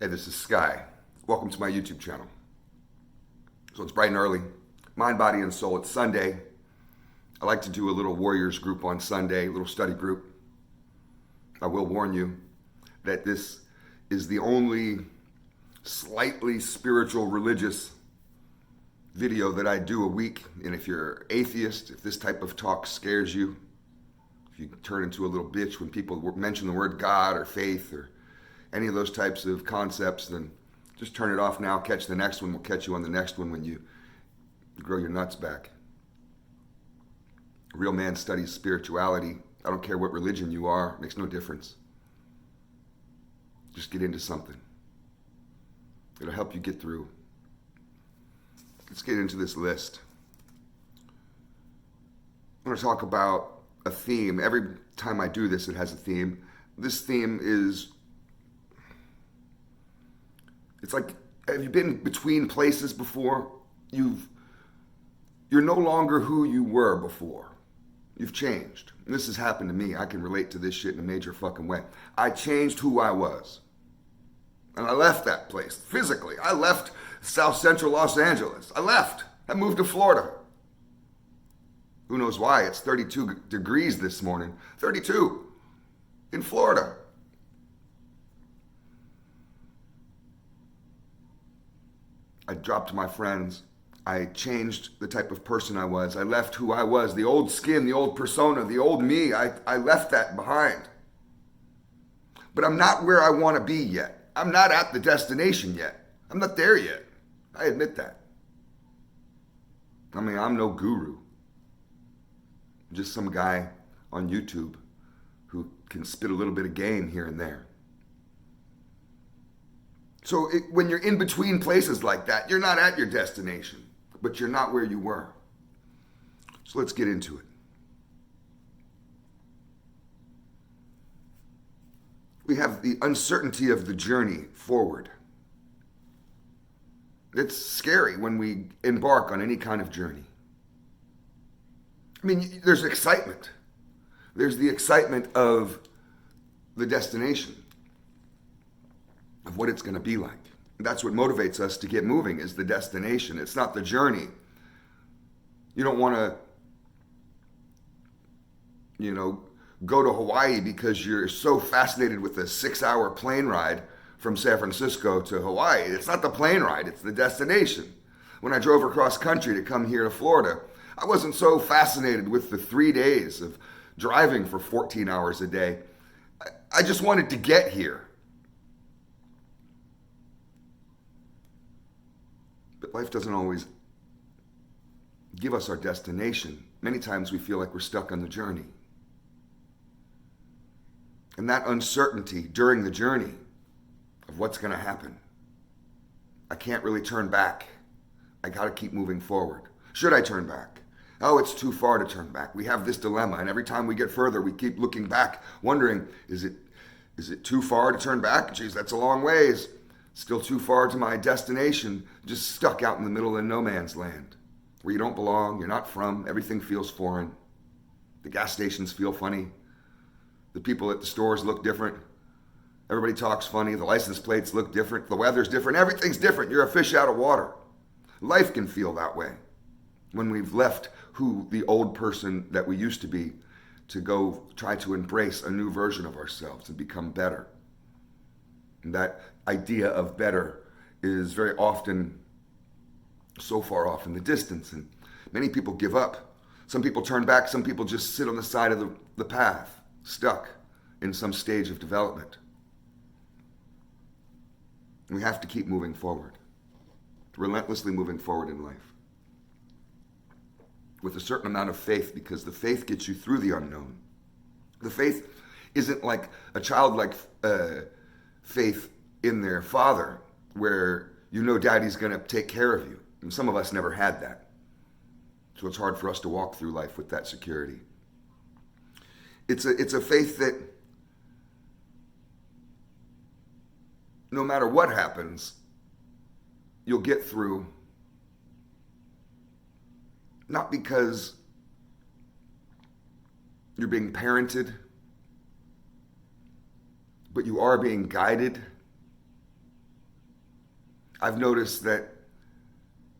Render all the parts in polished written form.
Hey, this is Sky. Welcome to my YouTube channel. So it's bright and early. Mind, body, and soul. It's Sunday. I like to do a little warriors group on Sunday, a little study group. I will warn you that this is the only slightly spiritual, religious video that I do a week. And if you're atheist, if this type of talk scares you, if you turn into a little bitch when people mention the word God or faith or any of those types of concepts, then just turn it off now. Catch the next one. We'll catch you on the next one when you grow your nuts back. A real man studies spirituality. I don't care what religion you are. It makes no difference. Just get into something. It'll help you get through. Let's get into this list. I'm going to talk about a theme. Every time I do this, it has a theme. This theme is, it's like, have you been between places before? You're no longer who you were before. You've changed. And this has happened to me. I can relate to this shit in a major fucking way. I changed who I was. And I left that place physically. I left South Central Los Angeles. I left. I moved to Florida. Who knows why? It's 32 degrees this morning. 32 in Florida. I dropped my friends. I changed the type of person I was. I left who I was, the old skin, the old persona, the old me. I left that behind. But I'm not where I want to be yet. I'm not at the destination yet. I'm not there yet. I admit that. I mean, I'm no guru. I'm just some guy on YouTube who can spit a little bit of game here and there. So when you're in between places like that, you're not at your destination, but you're not where you were. So let's get into it. We have the uncertainty of the journey forward. It's scary when we embark on any kind of journey. I mean, there's excitement. There's the excitement of the destination, of what it's going to be like. That's what motivates us to get moving, is the destination. It's not the journey. You don't want to, go to Hawaii because you're so fascinated with a 6-hour plane ride from San Francisco to Hawaii. It's not the plane ride, it's the destination. When I drove across country to come here to Florida, I wasn't so fascinated with the 3 days of driving for 14 hours a day. I just wanted to get here. But life doesn't always give us our destination. Many times we feel like we're stuck on the journey. And that uncertainty during the journey of what's going to happen. I can't really turn back. I got to keep moving forward. Should I turn back? Oh, it's too far to turn back. We have this dilemma, and every time we get further, we keep looking back, wondering, is it too far to turn back? Geez, that's a long ways. Still too far to my destination, just stuck out in the middle of no man's land, where you don't belong, you're not from, everything feels foreign. The gas stations feel funny. The people at the stores look different. Everybody talks funny. The license plates look different. The weather's different. Everything's different. You're a fish out of water. Life can feel that way when we've left who the old person that we used to be to go try to embrace a new version of ourselves and become better. And that idea of better is very often so far off in the distance, and many people give up. Some people turn back. Some people just sit on the side of the path, stuck in some stage of development. We have to keep moving forward, relentlessly moving forward in life with a certain amount of faith, because the faith gets you through the unknown. The faith isn't like a childlike faith in their father, where daddy's going to take care of you. And some of us never had that. So it's hard for us to walk through life with that security. It's a faith that no matter what happens, you'll get through, not because you're being parented, but you are being guided I've noticed that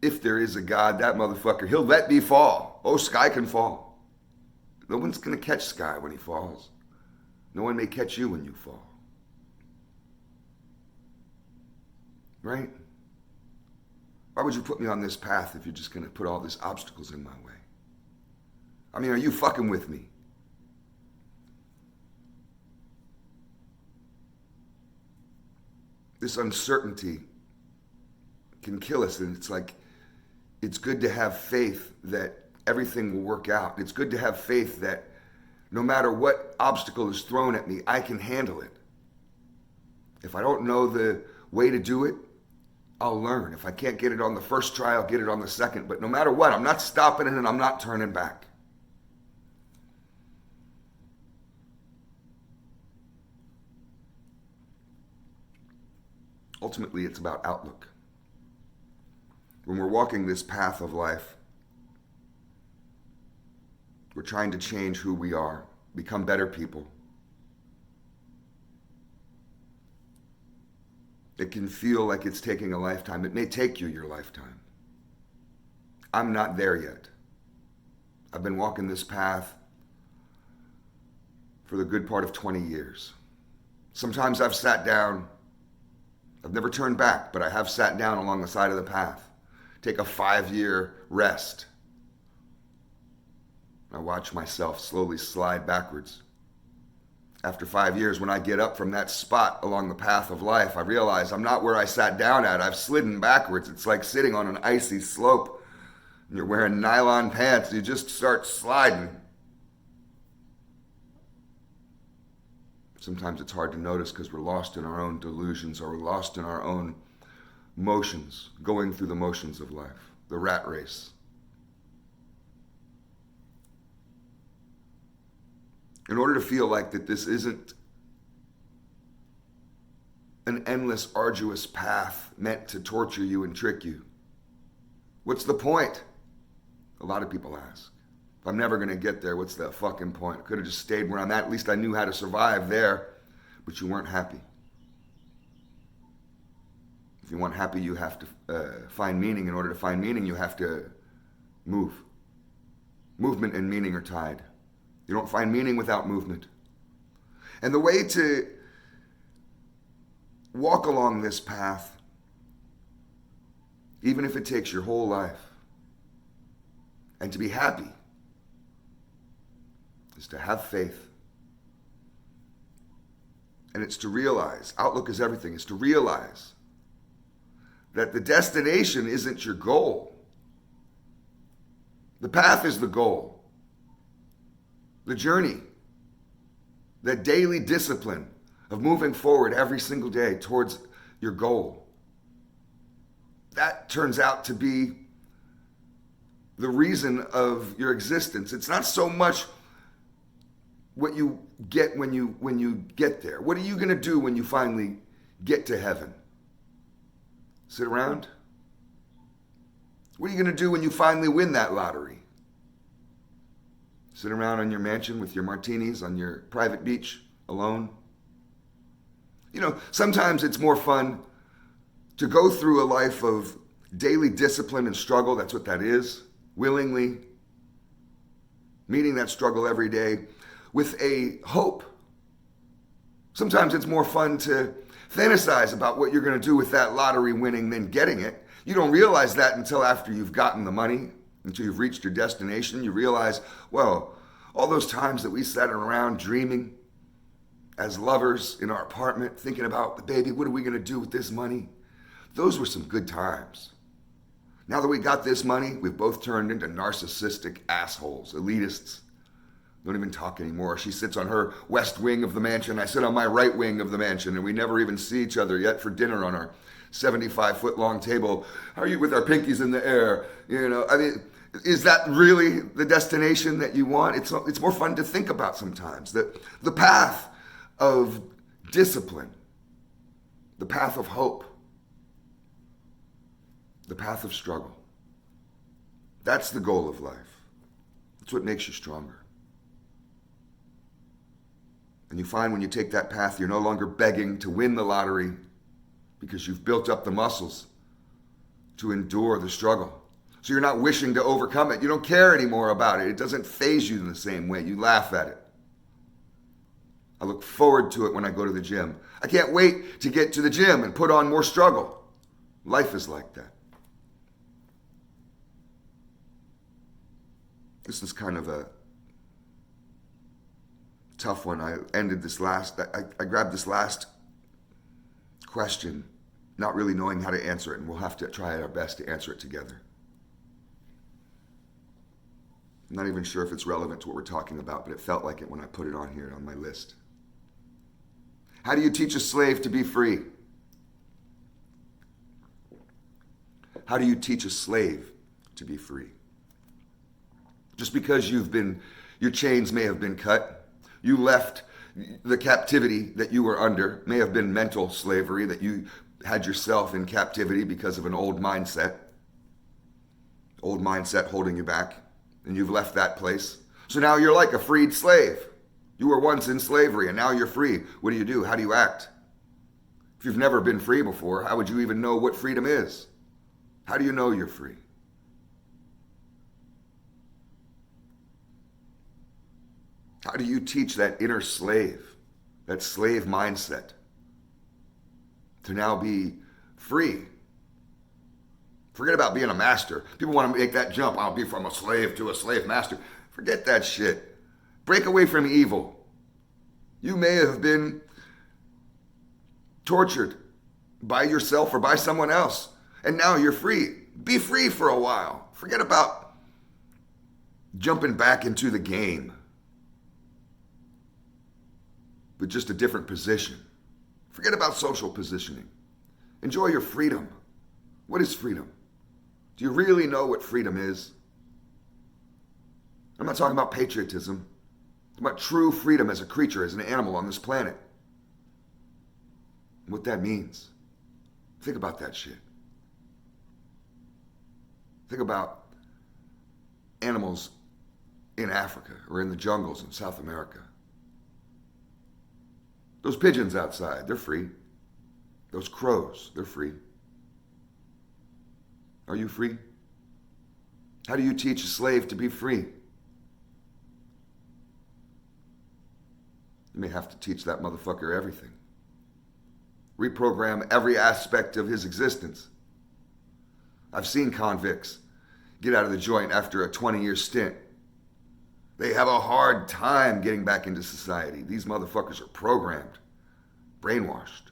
if there is a God, that motherfucker, he'll let me fall. Oh, Sky can fall. No one's going to catch Sky when he falls. No one may catch you when you fall. Right? Why would you put me on this path if you're just going to put all these obstacles in my way? I mean, are you fucking with me? This uncertainty can kill us, and it's like, it's good to have faith that everything will work out. It's good to have faith that no matter what obstacle is thrown at me, I can handle it. If I don't know the way to do it, I'll learn. If I can't get it on the first try, I'll get it on the second. But no matter what, I'm not stopping it and I'm not turning back. Ultimately, it's about outlook. When we're walking this path of life, we're trying to change who we are, become better people. It can feel like it's taking a lifetime. It may take you your lifetime. I'm not there yet. I've been walking this path for the good part of 20 years. Sometimes I've sat down. I've never turned back, but I have sat down along the side of the path. Take a 5-year rest. I watch myself slowly slide backwards. After 5 years, when I get up from that spot along the path of life, I realize I'm not where I sat down at. I've slidden backwards. It's like sitting on an icy slope. And you're wearing nylon pants. You just start sliding. Sometimes it's hard to notice because we're lost in our own delusions, or we're lost in our own motions, going through the motions of life, the rat race. In order to feel like that this isn't an endless, arduous path meant to torture you and trick you, what's the point? A lot of people ask. If I'm never going to get there, what's the fucking point? I could have just stayed where I'm at. At least I knew how to survive there, but you weren't happy. If you want happy, you have to find meaning. In order to find meaning, you have to move. Movement and meaning are tied. You don't find meaning without movement. And the way to walk along this path, even if it takes your whole life, and to be happy, is to have faith. And it's to realize, outlook is everything, is to realize that the destination isn't your goal. The path is the goal. The journey, that daily discipline of moving forward every single day towards your goal, that turns out to be the reason of your existence. It's not so much what you get when you get there. What are you going to do when you finally get to heaven? Sit around? What are you going to do when you finally win that lottery? Sit around in your mansion with your martinis on your private beach alone? You know, sometimes it's more fun to go through a life of daily discipline and struggle. That's what that is. Willingly meeting that struggle every day with a hope. Sometimes it's more fun to fantasize about what you're going to do with that lottery winning than getting it. You don't realize that until after you've gotten the money, until you've reached your destination. You realize, well, all those times that we sat around dreaming as lovers in our apartment, thinking about, baby, what are we going to do with this money? Those were some good times. Now that we got this money, we've both turned into narcissistic assholes, elitists. Don't even talk anymore. She sits on her west wing of the mansion. I sit on my right wing of the mansion, and we never even see each other yet for dinner on our 75-foot long table. How are you with our pinkies in the air? You know, I mean, is that really the destination that you want? It's more fun to think about sometimes. The path of discipline, the path of hope, the path of struggle. That's the goal of life. That's what makes you stronger. And you find when you take that path, you're no longer begging to win the lottery because you've built up the muscles to endure the struggle. So you're not wishing to overcome it. You don't care anymore about it. It doesn't faze you in the same way. You laugh at it. I look forward to it when I go to the gym. I can't wait to get to the gym and put on more struggle. Life is like that. This is kind of a tough one. I grabbed this last question, not really knowing how to answer it, and we'll have to try our best to answer it together. I'm not even sure if it's relevant to what we're talking about, but it felt like it when I put it on here on my list. How do you teach a slave to be free? How do you teach a slave to be free? Just because your chains may have been cut, you left the captivity that you were under, may have been mental slavery, that you had yourself in captivity because of an old mindset holding you back, and you've left that place. So now you're like a freed slave. You were once in slavery and now you're free. What do? How do you act? If you've never been free before, how would you even know what freedom is? How do you know you're free? How do you teach that inner slave, that slave mindset, to now be free? Forget about being a master. People want to make that jump. I'll be from a slave to a slave master. Forget that shit. Break away from evil. You may have been tortured by yourself or by someone else, and now you're free. Be free for a while. Forget about jumping back into the game, but just a different position. Forget about social positioning. Enjoy your freedom. What is freedom? Do you really know what freedom is? I'm not talking about patriotism. I'm about true freedom as a creature, as an animal on this planet. And what that means. Think about that shit. Think about animals in Africa or in the jungles in South America. Those pigeons outside, they're free. Those crows, they're free. Are you free? How do you teach a slave to be free? You may have to teach that motherfucker everything. Reprogram every aspect of his existence. I've seen convicts get out of the joint after a 20-year stint. They have a hard time getting back into society. These motherfuckers are programmed, brainwashed.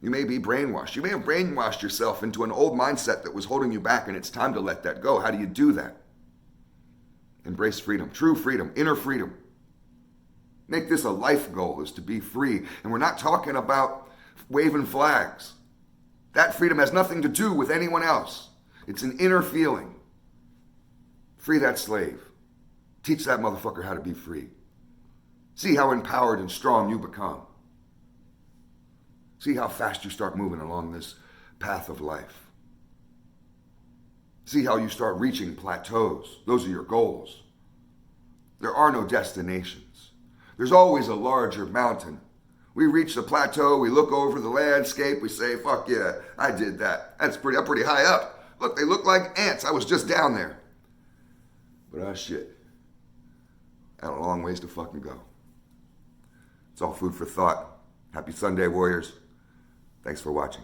You may be brainwashed. You may have brainwashed yourself into an old mindset that was holding you back, and it's time to let that go. How do you do that? Embrace freedom, true freedom, inner freedom. Make this a life goal, is to be free. And we're not talking about waving flags. That freedom has nothing to do with anyone else. It's an inner feeling. Free that slave. Teach that motherfucker how to be free. See how empowered and strong you become. See how fast you start moving along this path of life. See how you start reaching plateaus. Those are your goals. There are no destinations. There's always a larger mountain. We reach the plateau, we look over the landscape, we say, fuck yeah, I did that. I'm pretty high up. Look, they look like ants. I was just down there. But shit. I got a long ways to fucking go. It's all food for thought. Happy Sunday, warriors. Thanks for watching.